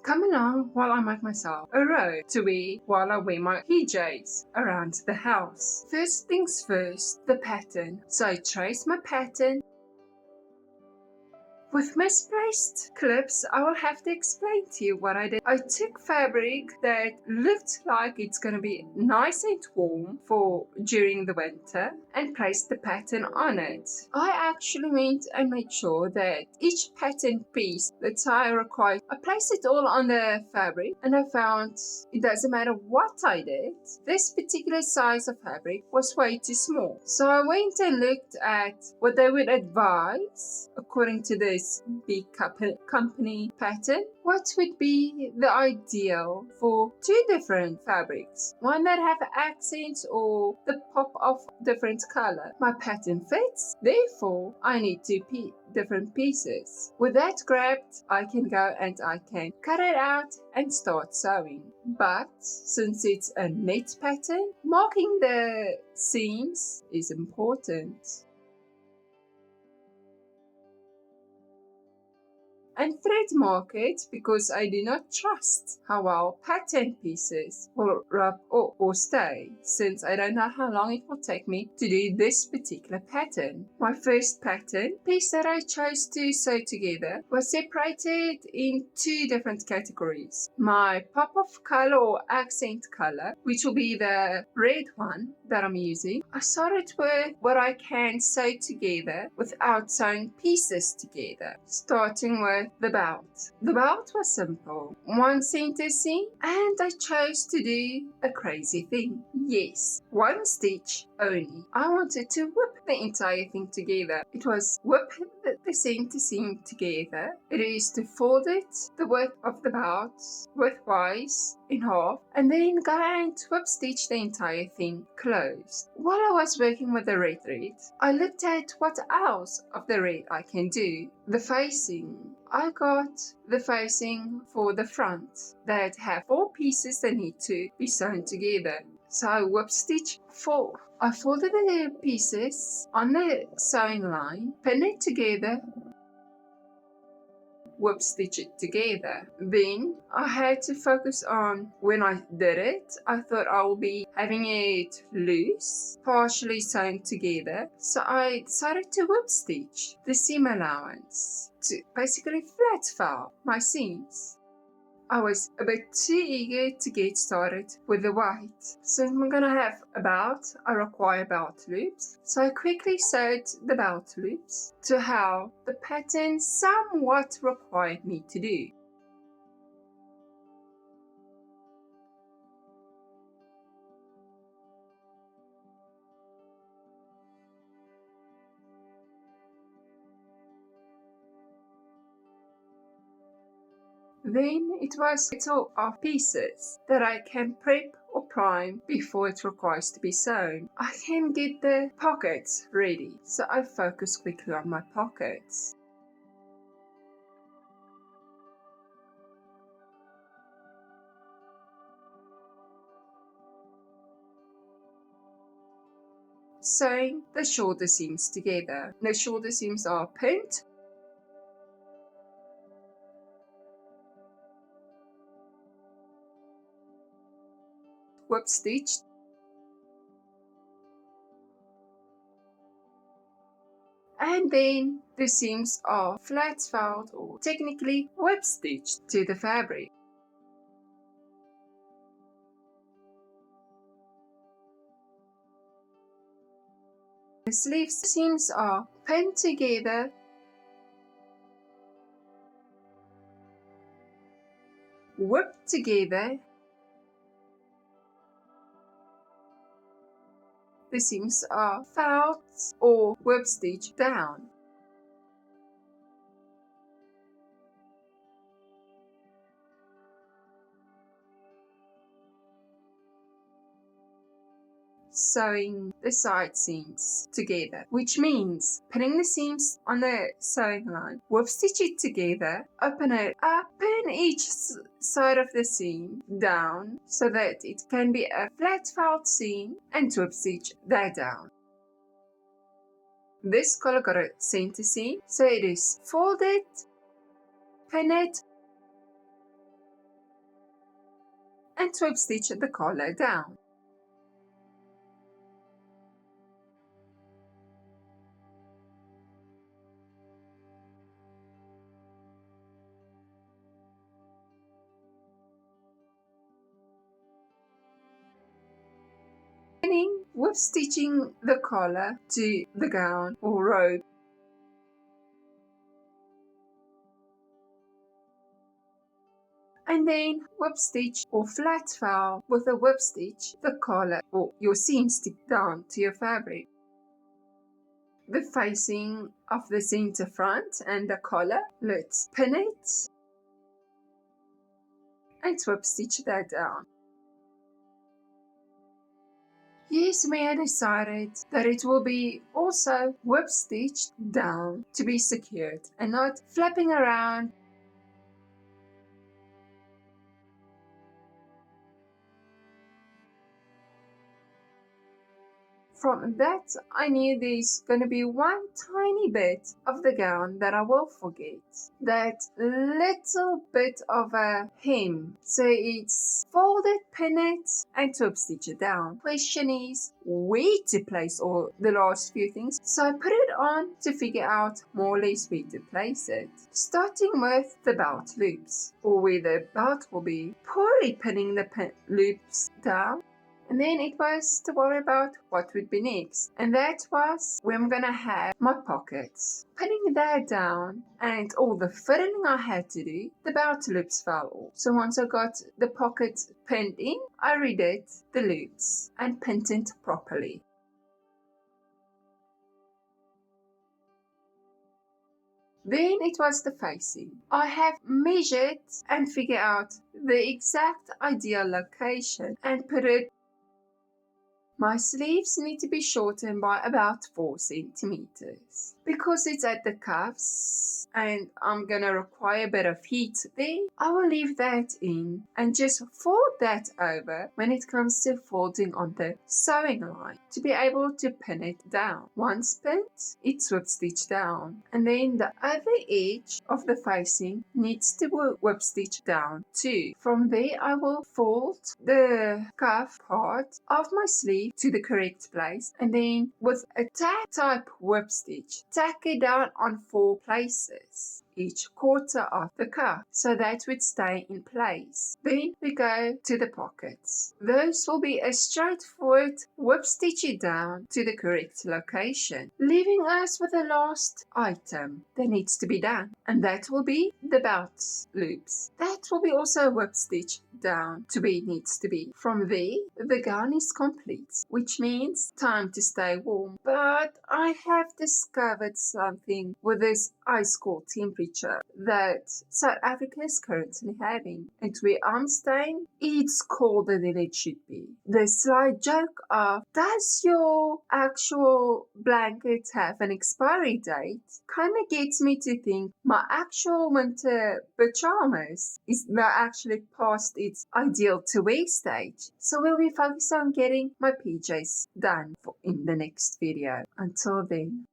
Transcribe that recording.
Come along while I make myself a robe to wear while I wear my PJs around the house. First things first, the pattern. So I trace my pattern. With misplaced clips, I will have to explain to you what I did. I took fabric that looked like it's going to be nice and warm for during the winter and placed the pattern on it. I actually went and made sure that each pattern piece that I required, I placed it all on the fabric, and I found it doesn't matter what I did, this particular size of fabric was way too small. So I went and looked at what they would advise according to this big company pattern. What would be the ideal for two different fabrics? One that have accents or the pop of different color. My pattern fits, therefore I need two different pieces. With that grabbed, I can go and I can cut it out and start sewing. But since it's a net pattern, marking the seams is important. And thread mark it because I do not trust how well pattern pieces will rub or stay, since I don't know how long it will take me to do this particular pattern. My first pattern piece that I chose to sew together was separated in two different categories. My pop of color or accent color, which will be the red one that I'm using. I started with what I can sew together without sewing pieces together, starting with the belt. The belt was simple, one center seam, and I chose to do a crazy thing. Yes, one stitch only. I wanted to whip the entire thing together. It was whip the center seam together. It is to fold it the width of the belt widthwise in half, and then go and whip stitch the entire thing closed. While I was working with the red thread, I looked at what else of the red I can do. The facing. I got the facing for the front that have 4 pieces that need to be sewn together. So I whip stitch 4. I folded the pieces on the sewing line, pin it together, whip stitch it together. Then I had to focus on when I did it. I thought I will be having it loose, partially sewn together. So I decided to whip stitch the seam allowance to basically flat file my seams. I was a bit too eager to get started with the white. Since I'm gonna have a belt, I require belt loops. So I quickly sewed the belt loops to how the pattern somewhat required me to do. Then it was all of pieces that I can prep or prime before it requires to be sewn. I can get the pockets ready, so I focus quickly on my pockets. Sewing the shoulder seams together. The shoulder seams are pinned. Whip stitched. And then the seams are flat felled or technically whip stitched to the fabric. The sleeve seams are pinned together, whipped together. The seams are felled or whip stitched down. Sewing the side seams together, which means pinning the seams on the sewing line, whip stitch it together, open it up, pin each side of the seam down so that it can be a flat felt seam, and whip stitch that down. This collar got a center seam, so it is folded, pin it, and twip stitch the collar down. Beginning with stitching the collar to the gown or robe. And then whip stitch or flat foul with a whip stitch the collar or your seam stick down to your fabric. The facing of the center front and the collar, let's pin it and whip stitch that down. Yes, we had decided that it will be also whip stitched down to be secured and not flapping around. From that, I knew there's going to be one tiny bit of the gown that I will forget. That little bit of a hem. So it's fold it, pin it, and twip stitch it down. Question is where to place all the last few things. So I put it on to figure out more or less where to place it. Starting with the belt loops, or where the belt will be, poorly pinning the loops down. And then it was to worry about what would be next. And that was where I'm going to have my pockets. Pinning that down and all the fiddling I had to do, the belt loops fell off. So once I got the pocket pinned in, I redid the loops and pinned it properly. Then it was the facing. I have measured and figured out the exact ideal location and put it. My sleeves need to be shortened by about 4 centimeters. Because it's at the cuffs and I'm going to require a bit of heat there, I will leave that in and just fold that over when it comes to folding on the sewing line to be able to pin it down. Once pinned, it's whip stitch down, and then the other edge of the facing needs to be whip stitch down too. From there, I will fold the cuff part of my sleeve to the correct place, and then with a tack type whip stitch, tack it down on 4 places, each quarter of the cuff, so that would stay in place. Then we go to the pockets. Those will be a straightforward whip stitch it down to the correct location, leaving us with the last item that needs to be done, and that will be the belt loops. That will be also whip stitch down to where it needs to be. From there, the gown is complete, which means time to stay warm. But I have discovered something with this ice cold temperature that South Africa is currently having, and where I'm staying, it's colder than it should be. The slight joke of, does your actual blanket have an expiry date, kind of gets me to think my actual winter pajamas is now actually past its ideal to wear stage. So we'll be focused on getting my PJs done in the next video. Until then.